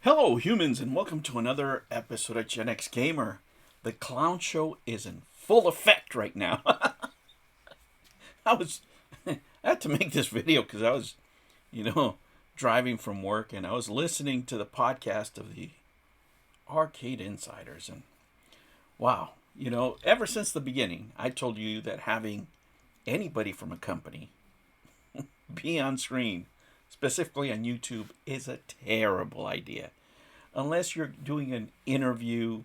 Hello, humans, and welcome to another episode of Gen X Gamer. The Clown Show is in full effect right now. I was, I had to make this video because I was, driving from work and I was listening to the podcast of the Arcade Insiders. And wow, ever since the beginning, I told you that having anybody from a company be on screen, specifically on YouTube, is a terrible idea. Unless you're doing an interview,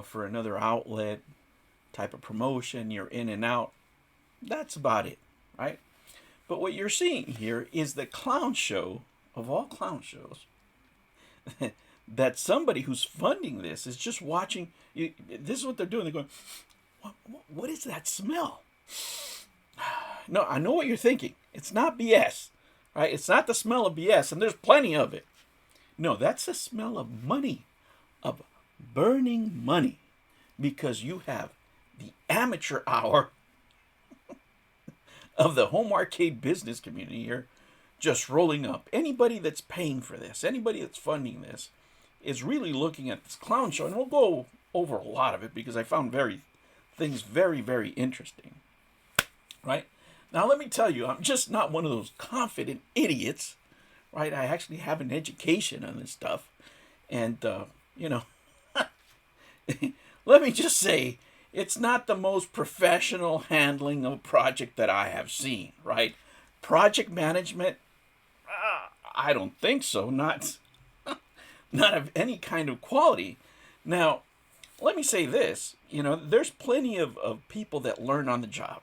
for another outlet type of promotion, you're in and out. That's about it, right? But what you're seeing here is the clown show of all clown shows that somebody who's funding this is just watching. This is what they're doing. They're going, what is that smell? No, I know what you're thinking. It's not BS, right? It's not the smell of BS, and there's plenty of it. No, that's the smell of money, of burning money, because you have the amateur hour of the home arcade business community here just rolling up. Anybody that's paying for this, anybody that's funding this, is really looking at this clown show, and we'll go over a lot of it because I found things very, very interesting, right? Now, let me tell you, I'm just not one of those confident idiots, right? I actually have an education on this stuff. And, let me just say, it's not the most professional handling of a project that I have seen, right? Project management, I don't think so. Not of any kind of quality. Now, let me say this. There's plenty of people that learn on the job.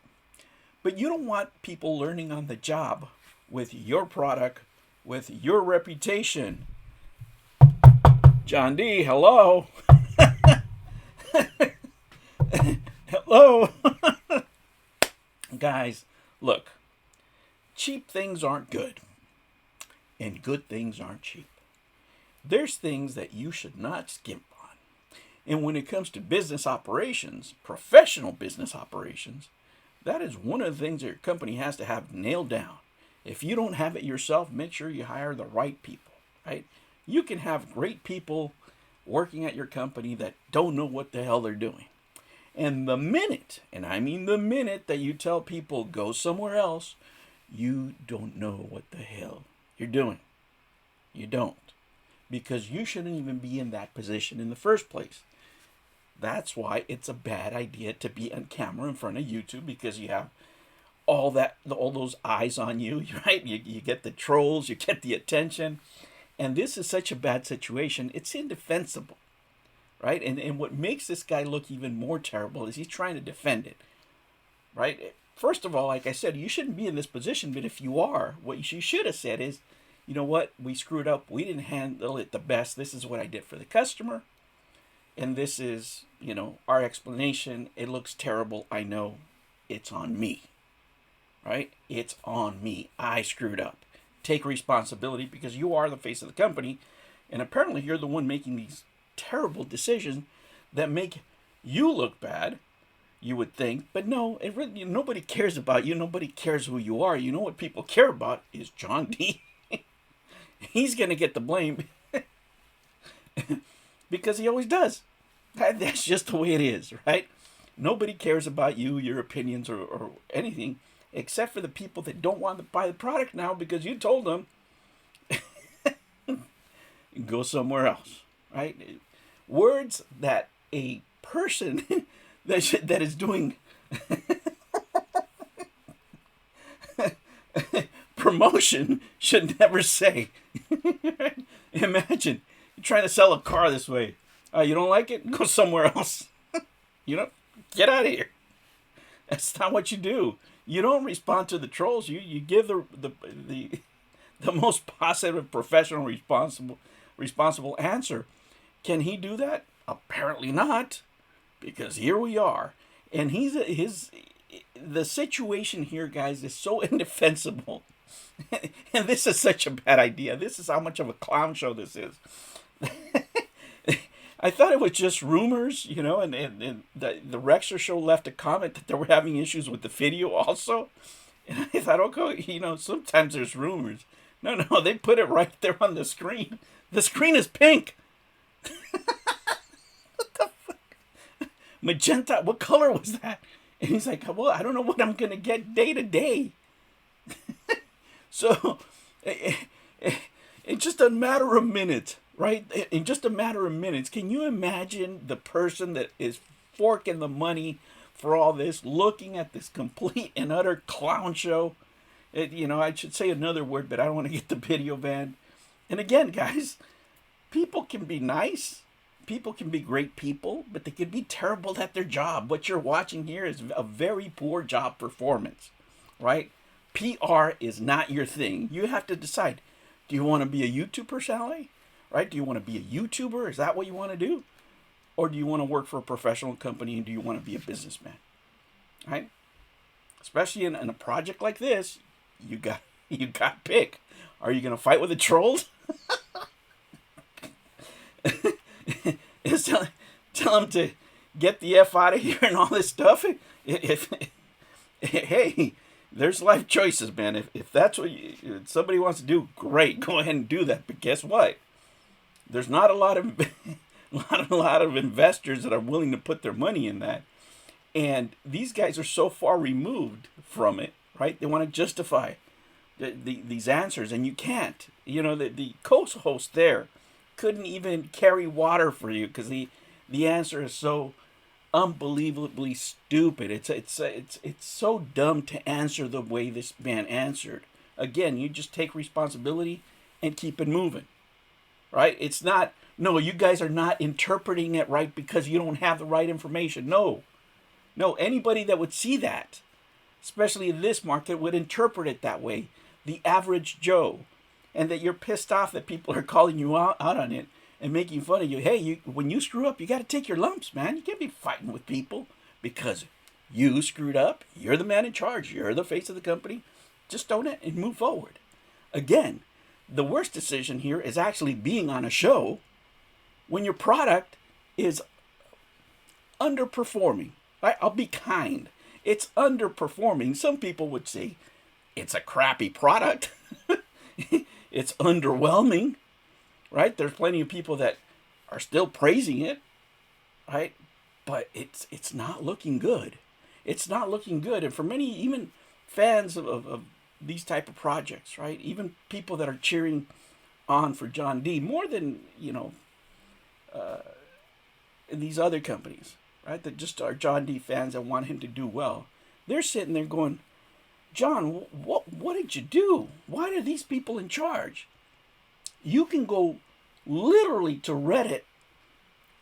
But you don't want people learning on the job with your product, with your reputation. John D, hello. Hello. Guys, look, cheap things aren't good, and good things aren't cheap. There's things that you should not skimp on. And when it comes to business operations, professional business operations, that is one of the things that your company has to have nailed down. If you don't have it yourself, make sure you hire the right people, right? You can have great people working at your company that don't know what the hell they're doing. And the minute, and I mean the minute, that you tell people go somewhere else, you don't know what the hell you're doing. You don't. Because you shouldn't even be in that position in the first place. That's why it's a bad idea to be on camera in front of YouTube, because you have all those eyes on you, right? You get the trolls, you get the attention. And this is such a bad situation. It's indefensible, right? And what makes this guy look even more terrible is he's trying to defend it, right? First of all, like I said, you shouldn't be in this position, but if you are, what you should have said is, you know what, we screwed up. We didn't handle it the best. This is what I did for the customer. And this is, our explanation. It looks terrible. I know. It's on me, right? It's on me. I screwed up. Take responsibility, because you are the face of the company. And apparently you're the one making these terrible decisions that make you look bad, you would think. But no, it really, nobody cares about you. Nobody cares who you are. You know what people care about is John D. He's going to get the blame because he always does. That's just the way it is, right? Nobody cares about you, your opinions, or anything, except for the people that don't want to buy the product now because you told them go somewhere else, right? Words that a person that is doing promotion should never say. Imagine you're trying to sell a car this way. You don't like it? Go somewhere else. Get out of here. That's not what you do. You don't respond to the trolls. You give the most positive, professional, responsible answer. Can he do that? Apparently not, because here we are, and the situation here, guys, is so indefensible, and this is such a bad idea. This is how much of a clown show this is. I thought it was just rumors, and the Rexer show left a comment that they were having issues with the video also. And I thought, okay, sometimes there's rumors. No, they put it right there on the screen. The screen is pink. Magenta. What color was that? And he's like, well, I don't know what I'm going to get day to day. So, in just a matter of minutes, right? In just a matter of minutes, can you imagine the person that is forking the money for all this, looking at this complete and utter clown show? I should say another word, but I don't want to get the video banned. And again, guys, people can be nice. People can be great people, but they can be terrible at their job. What you're watching here is a very poor job performance, right? PR is not your thing. You have to decide, do you want to be a YouTube personality, right? Do you want to be a YouTuber? Is that what you want to do? Or do you want to work for a professional company, and do you want to be a businessman, right? Especially in a project like this, you got to pick. Are you going to fight with the trolls? Tell them to get the F out of here and all this stuff. Hey, there's life choices, man. If that's what if somebody wants to do, great, go ahead and do that. But guess what? There's not a lot of a lot of investors that are willing to put their money in that. And these guys are so far removed from it, right? They want to justify these answers, and you can't. The co-host there couldn't even carry water for you because the answer is so unbelievably stupid. It's so dumb to answer the way this man answered. Again, you just take responsibility and keep it moving, right? It's not, no, you guys are not interpreting it right because you don't have the right information. No, anybody that would see that, especially in this market, would interpret it that way. The average Joe. And that you're pissed off that people are calling you out on it and making fun of you. Hey, when you screw up, you got to take your lumps, man. You can't be fighting with people because you screwed up. You're the man in charge. You're the face of the company. Just own it and move forward. Again, the worst decision here is actually being on a show when your product is underperforming. I'll be kind. It's underperforming. Some people would say it's a crappy product. It's underwhelming, right? There's plenty of people that are still praising it, right? But it's not looking good. It's not looking good. And for many, even fans of these type of projects, right? Even people that are cheering on for John D. more than, these other companies, right? That just are John D. fans that want him to do well. They're sitting there going, John, what did you do? Why are these people in charge? You can go literally to Reddit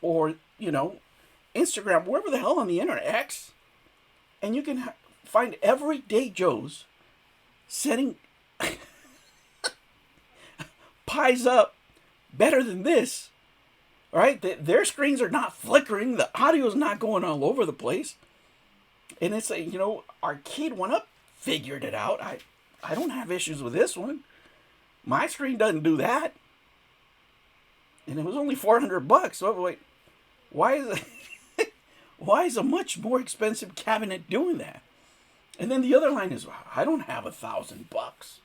or, Instagram, wherever the hell on the internet, X, and you can find everyday Joes setting pies up better than this, right? Their screens are not flickering. The audio is not going all over the place. And it's Arcade One Up figured it out. I don't have issues with this one. My screen doesn't do that. And it was only $400. So wait, why is a much more expensive cabinet doing that? And then the other line is, I don't have $1,000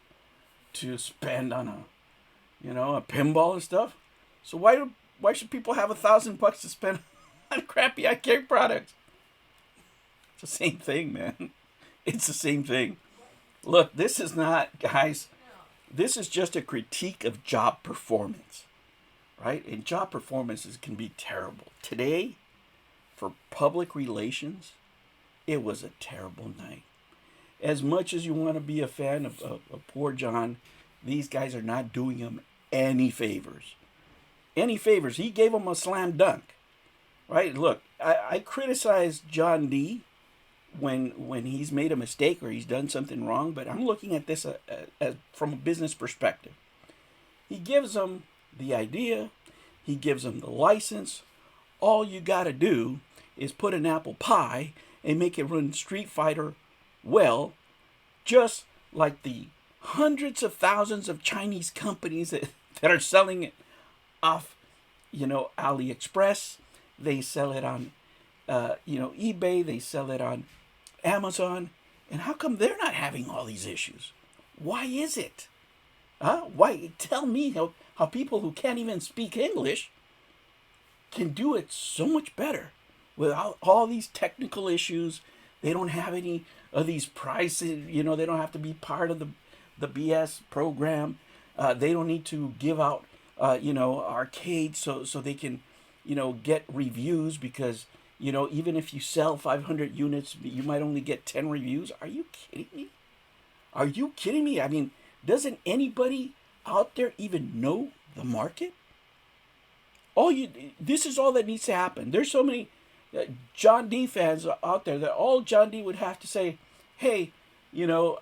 to spend on a pinball and stuff. So why should people have $1,000 to spend on crappy arcade products? It's the same thing, man. It's the same thing. Look, this is not, guys, this is just a critique of job performance, right? And job performances can be terrible. Today, for public relations, it was a terrible night. As much as you want to be a fan of poor John, these guys are not doing him any favors. Any favors. He gave him a slam dunk, right? Look, I criticize John D. when he's made a mistake or he's done something wrong, but I'm looking at this from a business perspective. He gives them the idea, he gives them the license. All you got to do is put an apple pie and make it run Street Fighter well, just like the hundreds of thousands of Chinese companies that are selling it off, AliExpress. They sell it on, eBay. They sell it on Amazon. And how come they're not having all these issues? Why is it? Why? Tell me how people who can't even speak English can do it so much better without all these technical issues. They don't have any of these prices, they don't have to be part of the BS program. They don't need to give out, arcades so they can, get reviews because, even if you sell 500 units, you might only get 10 reviews. Are you kidding me? Are you kidding me? I mean, doesn't anybody out there even know the market? This is all that needs to happen. There's so many John D fans out there that all John D would have to say, hey,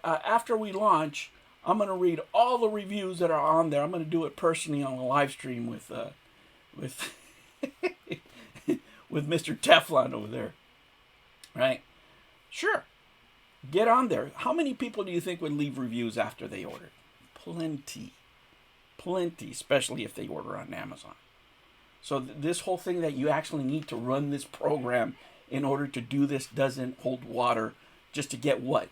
after we launch, I'm going to read all the reviews that are on there. I'm going to do it personally on a live stream with with Mr. Teflon over there. Right? Sure. Get on there. How many people do you think would leave reviews after they ordered? Plenty. Plenty, especially if they order on Amazon. So this whole thing that you actually need to run this program in order to do this doesn't hold water just to get what?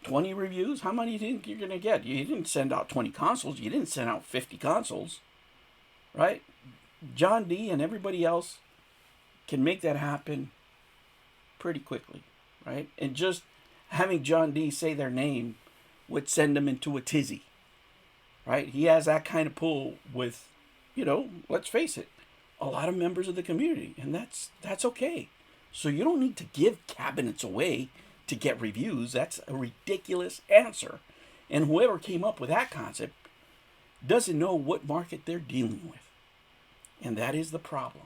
20 reviews? How many do you think you're going to get? You didn't send out 20 consoles. You didn't send out 50 consoles. Right? John D and everybody else can make that happen pretty quickly. Right? And just having John D say their name would send them into a tizzy. Right? He has that kind of pull with, let's face it, a lot of members of the community. And that's okay. So you don't need to give cabinets away to get reviews. That's a ridiculous answer. And whoever came up with that concept doesn't know what market they're dealing with. And that is the problem,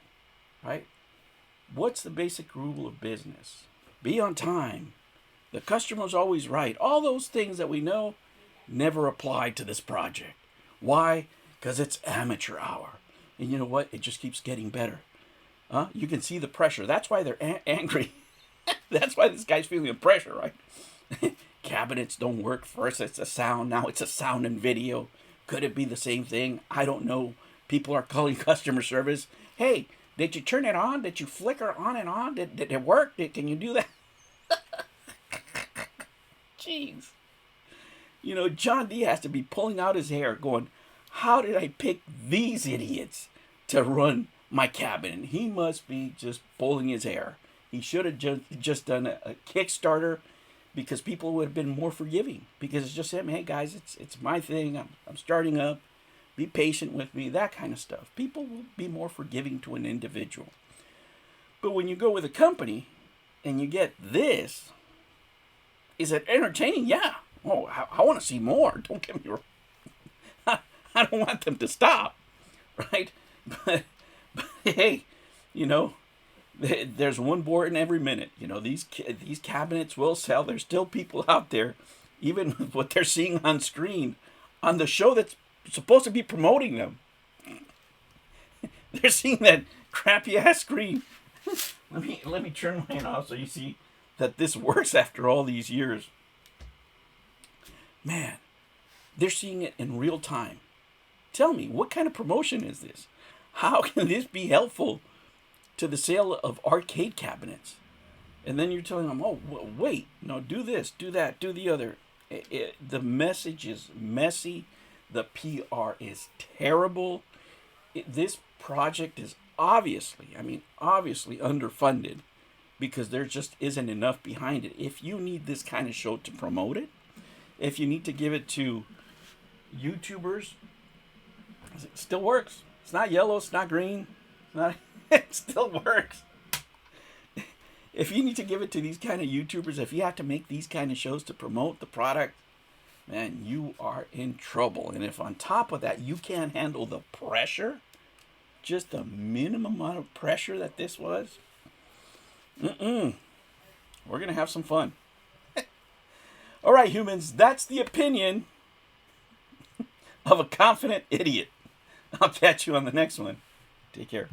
right? What's the basic rule of business? Be on time. The customer's always right. All those things that we know never apply to this project. Why? Because it's amateur hour. And you know what? It just keeps getting better. You can see the pressure. That's why they're angry. That's why this guy's feeling the pressure, right? Cabinets don't work. First it's a sound. Now it's a sound and video. Could it be the same thing? I don't know. People are calling customer service. Hey, did you turn it on? Did you flicker on and on? Did it work? Can you do that? Jeez. John D has to be pulling out his hair going, how did I pick these idiots to run my cabinet? He must be just pulling his hair. He should have just done a Kickstarter because people would have been more forgiving. Because it's just him, hey guys, it's my thing. I'm starting up. Be patient with me, that kind of stuff. People will be more forgiving to an individual. But when you go with a company and you get this, is it entertaining? Yeah. Oh, I want to see more. Don't get me wrong. I don't want them to stop, right? But hey, there's one board in every minute. These cabinets will sell. There's still people out there, even with what they're seeing on screen, on the show that's supposed to be promoting them. They're seeing that crappy ass screen. Let me turn mine off so you see that this works after all these years. Man, they're seeing it in real time. Tell me, what kind of promotion is this? How can this be helpful to the sale of arcade cabinets? And then you're telling them, oh, wait, no, do this, do that, do the other. The message is messy. The PR is terrible. This project is obviously underfunded because there just isn't enough behind it. If you need this kind of show to promote it, if you need to give it to YouTubers, it still works. It's not yellow, it's not green. It still works. If you need to give it to these kind of YouTubers, if you have to make these kind of shows to promote the product, man, you are in trouble. And if on top of that you can't handle the pressure, just the minimum amount of pressure that this was, we're going to have some fun. All right, humans, that's the opinion of a confident idiot. I'll catch you on the next one. Take care.